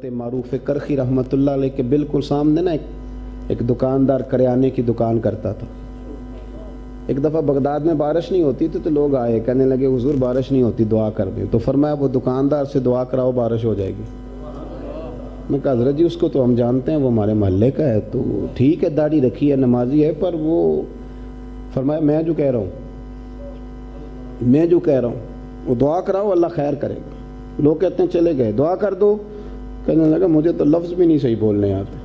حضرت معروف کرخی رحمۃ اللہ علیہ کے بالکل سامنے نا ایک دکاندار کریانے کی دکان کرتا تھا۔ ایک دفعہ بغداد میں بارش نہیں ہوتی تھی تو لوگ آئے، کہنے لگے حضور بارش نہیں ہوتی، دعا کر دیں۔ تو فرمایا وہ دکاندار سے دعا کراؤ، بارش ہو جائے گی۔ میں کہا حضرت جی اس کو تو ہم جانتے ہیں، وہ ہمارے محلے کا ہے، تو ٹھیک ہے داڑھی رکھی ہے، نمازی ہے، پر وہ فرمایا میں جو کہہ رہا ہوں وہ دعا کراؤ، اللہ خیر کرے گا۔ لوگ کہتے ہیں چلے گئے، دعا کر دو، کہنے لگا مجھے تو لفظ بھی نہیں صحیح بولنے آتے۔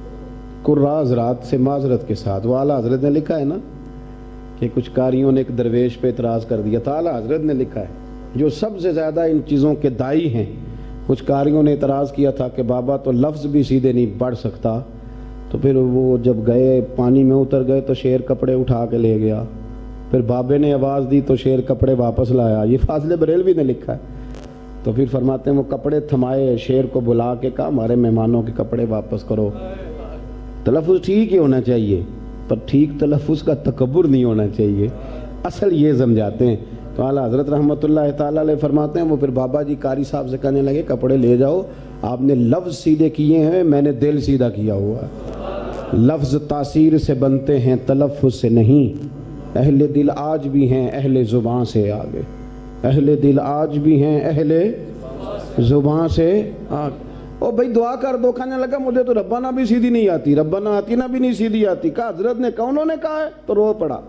قراء حضرات سے معذرت کے ساتھ، وہ اعلیٰ حضرت نے لکھا ہے نا کہ کچھ قاریوں نے ایک درویش پہ اعتراض کر دیا تھا، اعلیٰ حضرت نے لکھا ہے جو سب سے زیادہ ان چیزوں کے دائی ہیں۔ کچھ قاریوں نے اعتراض کیا تھا کہ بابا تو لفظ بھی سیدھے نہیں پڑھ سکتا، تو پھر وہ جب گئے پانی میں اتر گئے تو شیر کپڑے اٹھا کے لے گیا، پھر بابے نے آواز دی تو شیر کپڑے واپس لایا۔ یہ فاضل بریلوی نے لکھا ہے۔ تو پھر فرماتے ہیں وہ کپڑے تھمائے، شیر کو بلا کے کہا ہمارے مہمانوں کے کپڑے واپس کرو۔ تلفظ ٹھیک ہی ہونا چاہیے، پر ٹھیک تلفظ کا تکبر نہیں ہونا چاہیے، اصل یہ سمجھاتے ہیں۔ تو اعلیٰ حضرت رحمۃ اللہ تعالیٰ علیہ فرماتے ہیں وہ پھر بابا جی قاری صاحب سے کہنے لگے کپڑے لے جاؤ، آپ نے لفظ سیدھے کیے ہیں، میں نے دل سیدھا کیا ہوا ہے۔ لفظ تاثیر سے بنتے ہیں تلفظ سے نہیں، اہل دل آج بھی ہیں اہل زباں سے آگے، اہل دل آج بھی ہیں اہل زباں سے آگے۔ او بھائی دعا کر دو، کہنے لگا مجھے تو ربنا بھی سیدھی نہیں آتی، ربنا آتی نہ بھی نہیں سیدھی آتی۔ کہا حضرت نے کہا، انہوں نے کہا ہے تو رو پڑا۔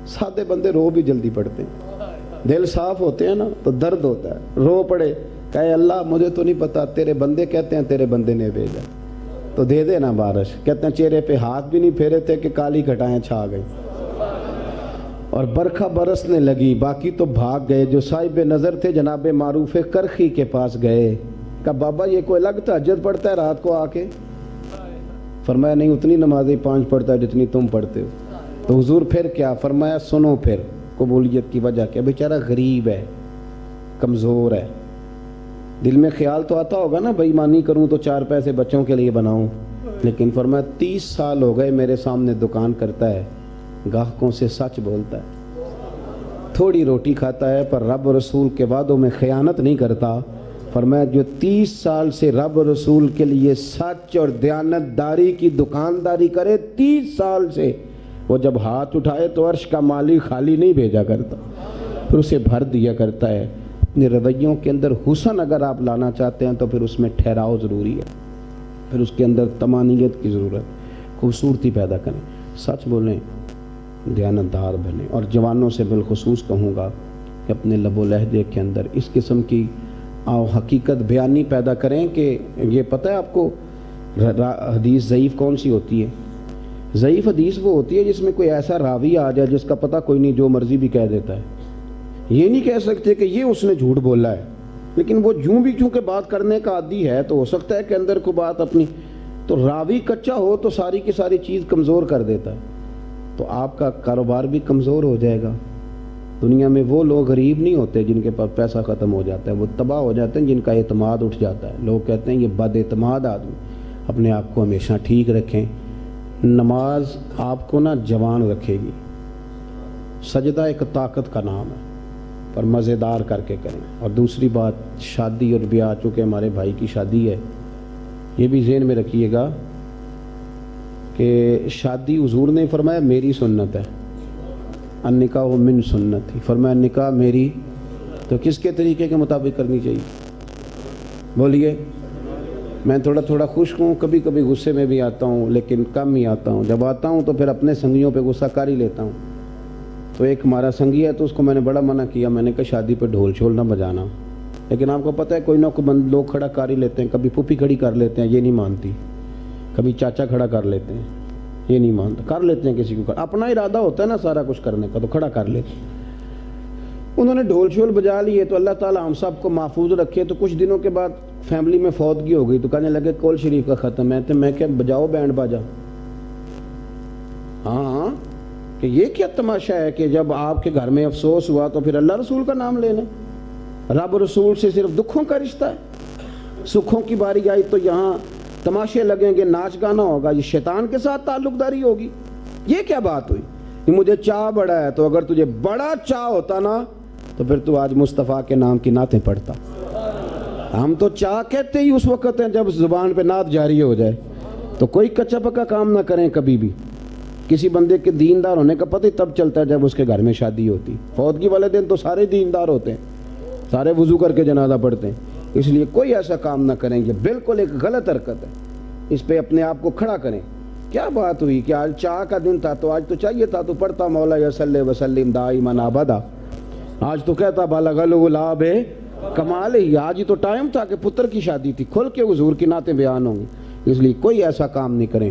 سادے بندے رو بھی جلدی پڑتے ہیں، دل صاف ہوتے ہیں نا تو درد ہوتا ہے، رو پڑے، کہے اللہ مجھے تو نہیں پتا، تیرے بندے کہتے ہیں تیرے بندے نے بھیجا تو دے دے نا بارش۔ کہتے ہیں چہرے پہ ہاتھ بھی نہیں پھیرے تھے کہ کالی گھٹائیں چھا گئی اور برکھا برسنے لگی، باقی تو بھاگ گئے۔ جو صاحب نظر تھے جناب معروف کرخی کے پاس گئے، کہا بابا یہ کوئی الگ تہجد پڑھتا ہے رات کو آ کے؟ فرمایا نہیں، اتنی نمازیں 5 پڑھتا ہے جتنی تم پڑھتے ہو۔ تو حضور پھر کیا؟ فرمایا سنو پھر قبولیت کی وجہ کیا، بیچارہ غریب ہے، کمزور ہے، دل میں خیال تو آتا ہوگا نا بے ایمانی کروں تو 4 پیسے بچوں کے لیے بناؤں، لیکن فرمایا 30 سال ہو گئے میرے سامنے دکان کرتا ہے، گاہکوں سے سچ بولتا ہے، تھوڑی روٹی کھاتا ہے پر رب رسول کے وعدوں میں خیانت نہیں کرتا۔ فرمایا جو 30 سال سے رب رسول کے لیے سچ اور دیانت داری کی دکانداری کرے، 30 سال سے، وہ جب ہاتھ اٹھائے تو عرش کا مالک خالی نہیں بھیجا کرتا، پھر اسے بھر دیا کرتا ہے۔ اپنے رویوں کے اندر حسن اگر آپ لانا چاہتے ہیں تو پھر اس میں ٹھہراؤ ضروری ہے، پھر اس کے اندر طمانینت کی ضرورت، خوبصورتی پیدا کریں، سچ بولیں، دیانتدار بنیں۔ اور جوانوں سے بالخصوص کہوں گا کہ اپنے لب و لہجے کے اندر اس قسم کی حقیقت بیانی پیدا کریں کہ یہ پتہ ہے آپ کو حدیث ضعیف کون سی ہوتی ہے؟ ضعیف حدیث وہ ہوتی ہے جس میں کوئی ایسا راوی آ جائے جس کا پتہ کوئی نہیں، جو مرضی بھی کہہ دیتا ہے۔ یہ نہیں کہہ سکتے کہ یہ اس نے جھوٹ بولا ہے، لیکن وہ جوں بھی چونکہ بات کرنے کا عادی ہے تو ہو سکتا ہے کہ اندر کو بات اپنی، تو راوی کچا ہو تو ساری کی ساری چیز کمزور کر دیتا ہے، تو آپ کا کاروبار بھی کمزور ہو جائے گا۔ دنیا میں وہ لوگ غریب نہیں ہوتے جن کے پاس پیسہ ختم ہو جاتا ہے، وہ تباہ ہو جاتے ہیں جن کا اعتماد اٹھ جاتا ہے۔ لوگ کہتے ہیں یہ بد اعتماد آدمی۔ اپنے آپ کو ہمیشہ ٹھیک رکھیں۔ نماز آپ کو نا جوان رکھے گی، سجدہ ایک طاقت کا نام ہے، پر مزیدار کر کے کریں۔ اور دوسری بات، شادی اور بیاہ، چونکہ ہمارے بھائی کی شادی ہے، یہ بھی ذہن میں رکھیے گا کہ شادی حضور نے فرمایا میری سنت ہے، النکاح من سنتی، فرمایا نکاح میری، تو کس کے طریقے کے مطابق کرنی چاہیے؟ بولیے۔ میں تھوڑا خشک ہوں، کبھی کبھی غصے میں بھی آتا ہوں، لیکن کم ہی آتا ہوں۔ جب آتا ہوں تو پھر اپنے سنگیوں پہ غصہ کر ہی لیتا ہوں۔ تو ایک ہمارا سنگی ہے تو اس کو میں نے بڑا منع کیا، میں نے کہا شادی پہ ڈھول چھول نہ بجانا، لیکن آپ کو پتہ ہے کوئی نہ کوئی لوگ کھڑا کر ہی لیتے ہیں، کبھی پھوپھی کھڑی کر لیتے ہیں، یہ نہیں مانتی، کبھی چاچا کھڑا کر لیتے ہیں، یہ نہیں مانتا، کر لیتے ہیں کسی کو، اپنا ارادہ ہوتا ہے نا سارا کچھ کرنے کا تو کھڑا کر لیتے ہیں۔ انہوں نے ڈھول چھول بجا لیے، تو اللہ تعالی ہم سب کو محفوظ رکھے۔ تو کچھ دنوں کے بعد فیملی میں فوتگی ہو گئی، تو کہنے لگے کول شریف کا ختم ہے، تو میں کہ بجاؤ بینڈ باجا۔ ہاں کہ یہ کیا تماشا ہے کہ جب آپ کے گھر میں افسوس ہوا تو پھر اللہ رسول کا نام لینا؟ رب رسول سے صرف دکھوں کا رشتہ ہے، سکھوں کی باری آئی تو یہاں تماشے لگیں گے، ناچ گانا ہوگا، یہ شیطان کے ساتھ تعلق داری ہوگی؟ یہ کیا بات ہوئی کہ مجھے چاہ بڑا ہے؟ تو اگر تجھے بڑا چاہ ہوتا نا تو پھر تو آج مصطفیٰ کے نام کی نعتیں پڑھتا۔ ہم تو چاہ کہتے ہی اس وقت ہیں جب زبان پہ نعت جاری ہو جائے. تو کوئی کچا پکا کام نہ کریں کبھی بھی. کسی بندے کے دیندار ہونے کا پتہ ہی تب چلتا ہے جب اس کے گھر میں شادی ہوتی. فوتگی والے دن تو سارے دیندار ہوتے ہیں, سارے وضو کر کے جنازہ پڑھتے ہیں. اس لیے کوئی ایسا کام نہ کریں, یہ بالکل ایک غلط حرکت ہے. اس پہ اپنے آپ کو کھڑا کریں. کیا بات ہوئی کہ آج چاہ کا دن تھا تو آج تو چاہیے تھا تو پڑھتا مولا یا صلی وسلم دائما ابدا. آج تو کہتا بلغ الغلاب کمال ہی. آج ہی تو ٹائم تھا کہ پتر کی شادی تھی, کھل کے حضور کی نعتیں بیان ہوں گی. اس لیے کوئی ایسا کام نہیں کریں.